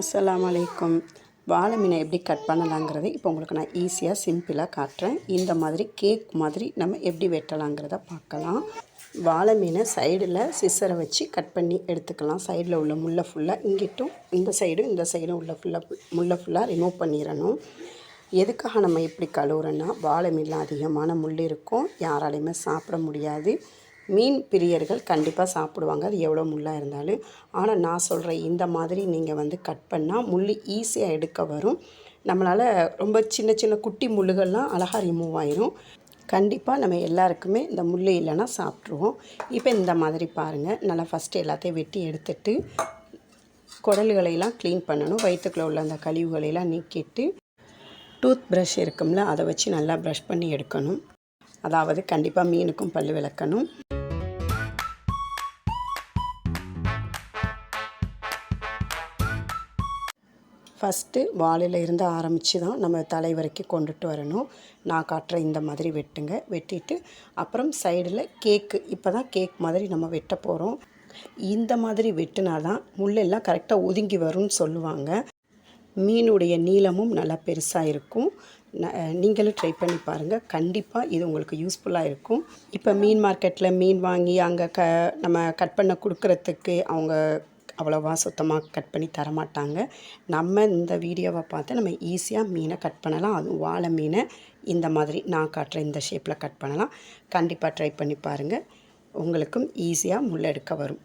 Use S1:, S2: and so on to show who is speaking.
S1: அஸ்ஸலாமு அலைக்கும். வாழை மீனை எப்படி கட் பண்ணலாங்கிறத இப்போ உங்களுக்கு நான் ஈஸியாக சிம்பிளாக காட்டுறேன். இந்த மாதிரி கேக் மாதிரி நம்ம எப்படி வெட்டலாங்கிறத பார்க்கலாம். வாழை மீனை சைடில் சிசரை வச்சு கட் பண்ணி எடுத்துக்கலாம். சைடில் உள்ள முள்ளை ஃபுல்லாக இங்கிட்டும் இந்த சைடும் உள்ள முள்ளை ஃபுல்லாக ரிமூவ் பண்ணிடணும். எதுக்காக நம்ம எப்படி கழுவுறோன்னா, வாழை மீனில் அதிகமான முள் இருக்கும், யாராலையுமே சாப்பிட முடியாது. மீன் பிரியர்கள் கண்டிப்பாக சாப்பிடுவாங்க, அது எவ்வளோ முள்ளாக இருந்தாலும். ஆனால் நான் சொல்கிற இந்த மாதிரி நீங்கள் கட் பண்ணால் முள் ஈஸியாக எடுக்க வரும். நம்மளால் ரொம்ப சின்ன சின்ன குட்டி முள்ளுகள்லாம் அழகாக ரிமூவ் ஆயிரும். கண்டிப்பாக நம்ம எல்லாருக்குமே இந்த முள் இல்லைன்னா சாப்பிட்ருவோம். இப்போ இந்த மாதிரி பாருங்கள், நல்லா ஃபஸ்ட்டு எல்லாத்தையும் வெட்டி எடுத்துட்டு குடல்களையெல்லாம் க்ளீன் பண்ணணும். வயிற்றுக்குள்ளே உள்ள அந்த கழிவுகளையெல்லாம் நீக்கிட்டு டூத் ப்ரஷ் இருக்கும்ல, அதை வச்சு நல்லா ப்ரஷ் பண்ணி எடுக்கணும். அதாவது கண்டிப்பாக மீனுக்கும் பல் விளக்கணும். ஃபஸ்ட்டு வாழையில் இருந்து ஆரம்பித்து தான் நம்ம தலை வரைக்கும் கொண்டுட்டு வரணும். நான் காட்டுற இந்த மாதிரி வெட்டுங்க. வெட்டிட்டு அப்புறம் சைடில் கேக்கு, இப்போ தான் கேக் மாதிரி நம்ம வெட்ட போகிறோம். இந்த மாதிரி வெட்டினா தான் முள்ளெல்லாம் கரெக்டாக ஒதுங்கி வரும்னு சொல்லுவாங்க. மீனுடைய நீளமும் நல்லா பெருசாக இருக்கும். நீங்களும் ட்ரை பண்ணி பாருங்கள், கண்டிப்பாக இது உங்களுக்கு யூஸ்ஃபுல்லாக இருக்கும். இப்போ மீன் மார்க்கெட்டில் மீன் வாங்கி அங்கே நம்ம கட் பண்ண கொடுக்குறதுக்கு அவங்க அவ்வளோவா சுத்தமாக கட் பண்ணி தரமாட்டாங்க. நம்ம இந்த வீடியோவை பார்த்து நம்ம ஈஸியாக மீனை கட் பண்ணலாம். அதுவும் வாழை மீனை இந்த மாதிரி நான் காட்டுற இந்த ஷேப்பில் கட் பண்ணலாம். கண்டிப்பாக ட்ரை பண்ணி பாருங்கள், உங்களுக்கும் ஈஸியாக முள் எடுக்க வரும்.